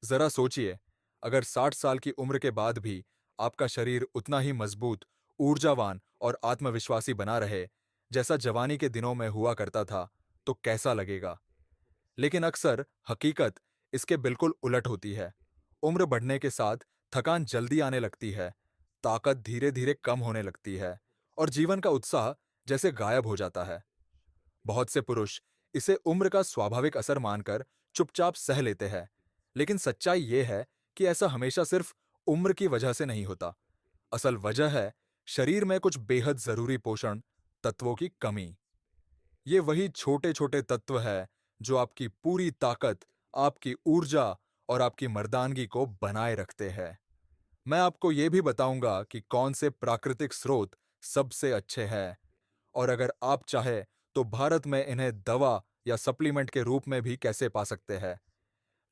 जरा सोचिए, अगर 60 साल की उम्र के बाद भी आपका शरीर उतना ही मजबूत, ऊर्जावान और आत्मविश्वासी बना रहे, जैसा जवानी के दिनों में हुआ करता था, तो कैसा लगेगा? लेकिन अक्सर हकीकत इसके बिल्कुल उलट होती है। उम्र बढ़ने के साथ थकान जल्दी आने लगती है, ताकत धीरे-धीरे कम होने लगती है और जीवन का उत्साह जैसे गायब हो जाता है। बहुत से पुरुष इसे उम्र का स्वाभाविक असर मानकर चुपचाप सह लेते हैं, लेकिन सच्चाई ये है कि ऐसा हमेशा सिर्फ उम्र की वजह से नहीं होता। असल वजह है शरीर में कुछ बेहद जरूरी पोषण तत्वों की कमी। ये वही छोटे-छोटे तत्व है जो आपकी पूरी ताकत, आपकी ऊर्जा और आपकी मर्दानगी को बनाए रखते हैं। मैं आपको ये भी बताऊंगा कि कौन से प्राकृतिक स्रोत सबसे अच्छे हैं और अगर आप चाहे तो भारत में इन्हें दवा या सप्लीमेंट के रूप में भी कैसे पा सकते हैं।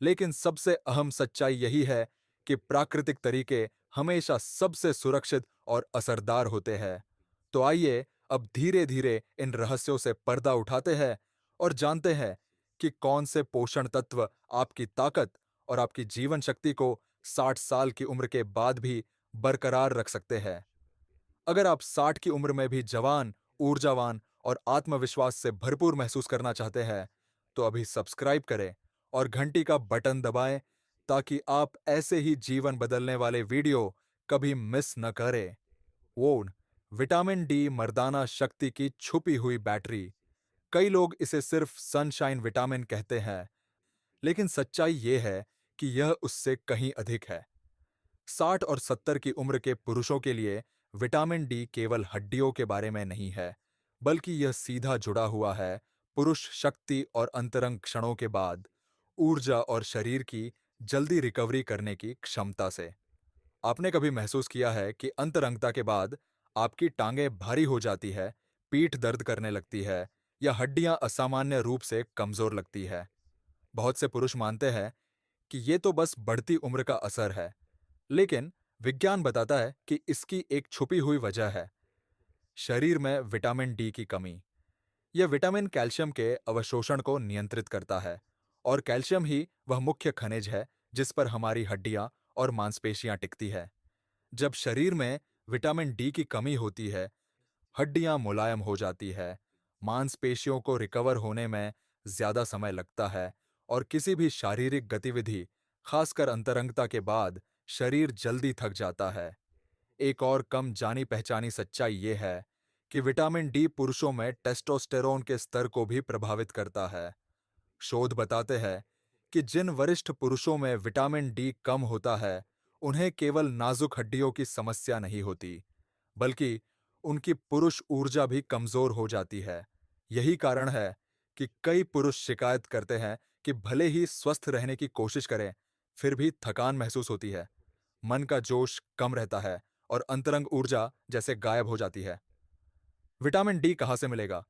लेकिन सबसे अहम सच्चाई यही है कि प्राकृतिक तरीके हमेशा सबसे सुरक्षित और असरदार होते हैं। तो आइए अब धीरे-धीरे इन रहस्यों से पर्दा उठाते हैं और जानते हैं कि कौन से पोषण तत्व आपकी ताकत और आपकी जीवन शक्ति को 60 साल की उम्र के बाद भी बरकरार रख सकते हैं। अगर आप 60 की उम्र में भी जवान, ऊर्जावान और आत्मविश्वास से भरपूर महसूस करना चाहते हैं, तो अभी सब्सक्राइब करें और घंटी का बटन दबाएं ताकि आप ऐसे ही जीवन बदलने वाले वीडियो कभी मिस न करें। वोन, विटामिन डी मर्दाना शक्ति की छुपी हुई बैटरी। कई लोग इसे सिर्फ सनशाइन विटामिन कहते हैं, लेकिन सच्चाई ये है कि यह उससे कहीं अधिक है। 60 और 70 की उम्र के पुरुषों के लिए विटामिन डी केवल हड्डियों के बारे में नहीं है, बल्कि यह सीधा जुड़ा हुआ है पुरुष शक्ति और अंतरंग क्षणों के बाद ऊर्जा और शरीर की जल्दी रिकवरी करने की क्षमता से। आपने कभी महसूस किया है कि अंतरंगता के बाद आपकी टांगें भारी हो जाती है, पीठ दर्द करने लगती है या हड्डियां असामान्य रूप से कमजोर लगती है? बहुत से पुरुष मानते हैं कि ये तो बस बढ़ती उम्र का असर है, लेकिन विज्ञान बताता है कि इसकी एक छुपी हुई वजह है शरीर में विटामिन डी की कमी। यह विटामिन कैल्शियम के अवशोषण को नियंत्रित करता है और कैल्शियम ही वह मुख्य खनिज है जिस पर हमारी हड्डियां और मांसपेशियां टिकती है। जब शरीर में विटामिन डी की कमी होती है, हड्डियां मुलायम हो जाती है, मांसपेशियों को रिकवर होने में ज्यादा समय लगता है और किसी भी शारीरिक गतिविधि, खासकर अंतरंगता के बाद, शरीर जल्दी थक जाता है। एक और कम जानी पहचानी सच्चाई ये है कि विटामिन डी पुरुषों में टेस्टोस्टेरोन के स्तर को भी प्रभावित करता है। शोध बताते हैं कि जिन वरिष्ठ पुरुषों में विटामिन डी कम होता है, उन्हें केवल नाजुक हड्डियों की समस्या नहीं होती, बल्कि उनकी पुरुष ऊर्जा भी कमजोर हो जाती है। यही कारण है कि कई पुरुष शिकायत करते हैं कि भले ही स्वस्थ रहने की कोशिश करें, फिर भी थकान महसूस होती है, मन का जोश कम रहता है और अंतरंग ऊर्जा जैसे गायब हो जाती है। विटामिन डी कहाँ से मिलेगा?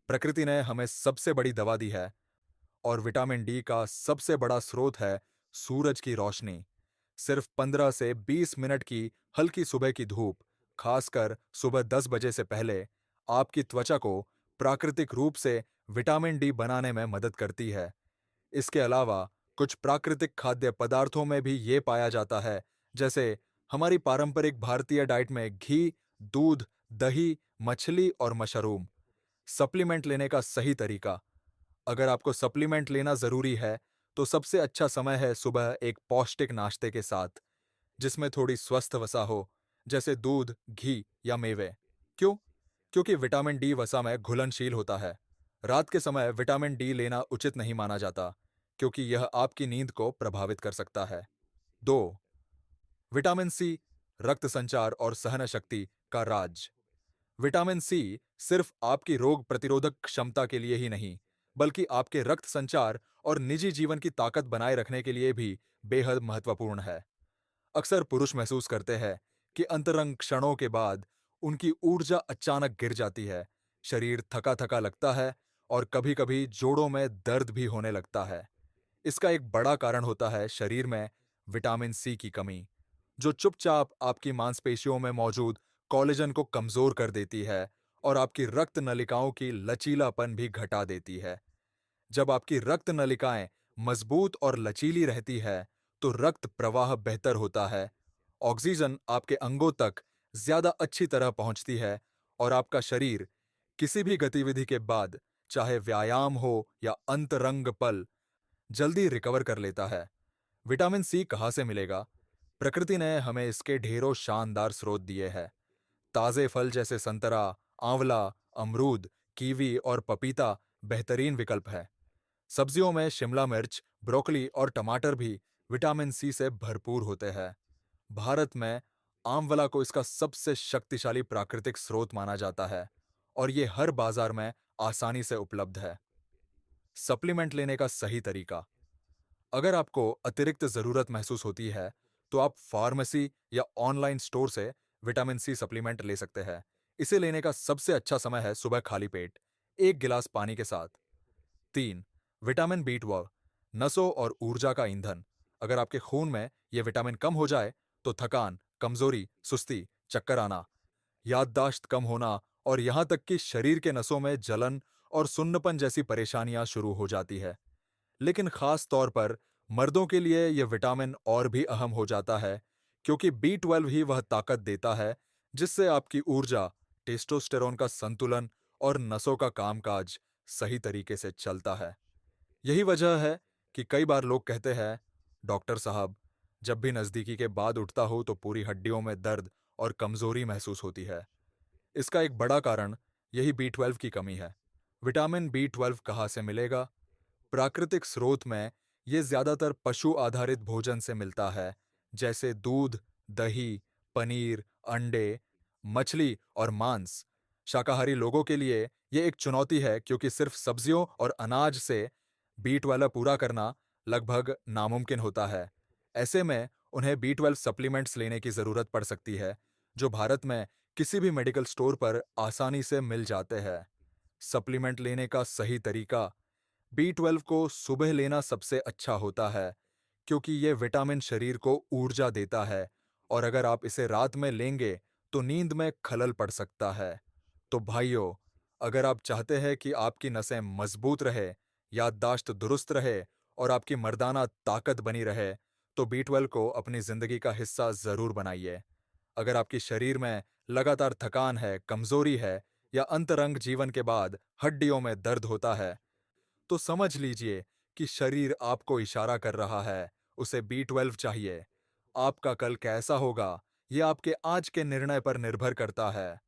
प्रकृति ने हमें सबसे बड़ी दवा दी है और विटामिन डी का सबसे बड़ा स्रोत है सूरज की रोशनी। सिर्फ 15 से 20 मिनट की हल्की सुबह की धूप, खासकर सुबह 10 बजे से पहले, आपकी त्वचा को प्राकृतिक रूप से विटामिन डी बनाने में मदद करती है। इसके अलावा कुछ प्राकृतिक खाद्य पदार्थों में भी ये पाया जाता है, जैसे हमारी पारंपरिक भारतीय डाइट में घी, दूध, दही, मछली और मशरूम। सप्लीमेंट लेने का सही तरीका। अगर आपको सप्लीमेंट लेना जरूरी है, तो सबसे अच्छा समय है सुबह एक पौष्टिक नाश्ते के साथ, जिसमें थोड़ी स्वस्थ वसा हो, जैसे दूध, घी या मेवे। क्यों? क्योंकि विटामिन डी वसा में घुलनशील होता है। रात के समय विटामिन डी लेना उचित नहीं माना जाता, क्योंकि यह आपकी नींद को प्रभावित कर सकता है। 2. विटामिन सी, रक्त संचार और सहन शक्ति का राज। विटामिन सी सिर्फ आपकी रोग प्रतिरोधक क्षमता के लिए ही नहीं, बल्कि आपके रक्त संचार और निजी जीवन की ताकत बनाए रखने के लिए भी बेहद महत्वपूर्ण है। अक्सर पुरुष महसूस करते हैं कि अंतरंग क्षणों के बाद उनकी ऊर्जा अचानक गिर जाती है, शरीर थका थका लगता है और कभी-कभी जोड़ों में दर्द भी होने लगता है। इसका एक बड़ा कारण होता है शरीर में विटामिन सी की कमी, जो चुपचाप आपकी मांसपेशियों में मौजूद कोलेजन को कमजोर कर देती है और आपकी रक्त नलिकाओं की लचीलापन भी घटा देती है। जब आपकी रक्त नलिकाएं मजबूत और लचीली रहती है, तो रक्त प्रवाह बेहतर होता है, ऑक्सीजन आपके अंगों तक ज्यादा अच्छी तरह पहुंचती है और आपका शरीर किसी भी गतिविधि के बाद, चाहे व्यायाम हो या अंतरंग पल, जल्दी रिकवर कर लेता है। विटामिन सी कहाँ से मिलेगा? प्रकृति ने हमें इसके ढेरों शानदार स्रोत दिए हैं। ताजे फल जैसे संतरा, आंवला, अमरूद, कीवी और पपीता बेहतरीन विकल्प है। सब्जियों में शिमला मिर्च, ब्रोकली और टमाटर भी विटामिन सी से भरपूर होते हैं। भारत में आंवला को इसका सबसे शक्तिशाली प्राकृतिक स्रोत माना जाता है और ये हर बाजार में आसानी से उपलब्ध है। सप्लीमेंट लेने का सही तरीका। अगर आपको अतिरिक्त जरूरत महसूस होती है, तो आप फार्मेसी या ऑनलाइन स्टोर से विटामिन सी सप्लीमेंट ले सकते हैं। इसे लेने का सबसे अच्छा समय है सुबह खाली पेट, एक गिलास पानी के साथ। 3. विटामिन बी 12, नसों और ऊर्जा का ईंधन। अगर आपके खून में यह विटामिन कम हो जाए, तो थकान, कमजोरी, सुस्ती, चक्कर आना, याददाश्त कम होना और यहां तक कि शरीर के नसों में जलन और सुन्नपन जैसी परेशानियां शुरू हो जाती है। लेकिन खास तौर पर मर्दों के लिए यह विटामिन और भी अहम हो जाता है, क्योंकि बी 12 ही वह ताकत देता है जिससे आपकी ऊर्जा, टेस्टोस्टेरोन का संतुलन और नसों का कामकाज सही तरीके से चलता है। यही वजह है कि कई बार लोग कहते हैं, डॉक्टर साहब, जब भी नजदीकी के बाद उठता हूं तो पूरी हड्डियों में दर्द और कमजोरी महसूस होती है। इसका एक बड़ा कारण यही बी 12 की कमी है। विटामिन बी 12 कहाँ से मिलेगा? प्राकृतिक स्रोत में ये ज्यादातर पशु आधारित भोजन से मिलता है, जैसे दूध, दही, पनीर, अंडे, मछली और मांस। शाकाहारी लोगों के लिए ये एक चुनौती है, क्योंकि सिर्फ सब्जियों और अनाज से बी 12 पूरा करना लगभग नामुमकिन होता है। ऐसे में उन्हें बी 12 सप्लीमेंट्स लेने की जरूरत पड़ सकती है, जो भारत में किसी भी मेडिकल स्टोर पर आसानी से मिल जाते हैं। सप्लीमेंट लेने का सही तरीका। बी 12 को सुबह लेना सबसे अच्छा होता है, क्योंकि ये विटामिन शरीर को ऊर्जा देता है और अगर आप इसे रात में लेंगे तो नींद में खलल पड़ सकता है। तो भाइयों, अगर आप चाहते हैं कि आपकी नसें मजबूत रहे, याददाश्त दुरुस्त रहे और आपकी मर्दाना ताकत बनी रहे, तो बी 12 को अपनी जिंदगी का हिस्सा जरूर बनाइए। अगर आपकी शरीर में लगातार थकान है, कमजोरी है या अंतरंग जीवन के बाद हड्डियों में दर्द होता है, तो समझ लीजिए कि शरीर आपको इशारा कर रहा है, उसे बी 12 चाहिए। आपका कल कैसा होगा, ये आपके आज के निर्णय पर निर्भर करता है।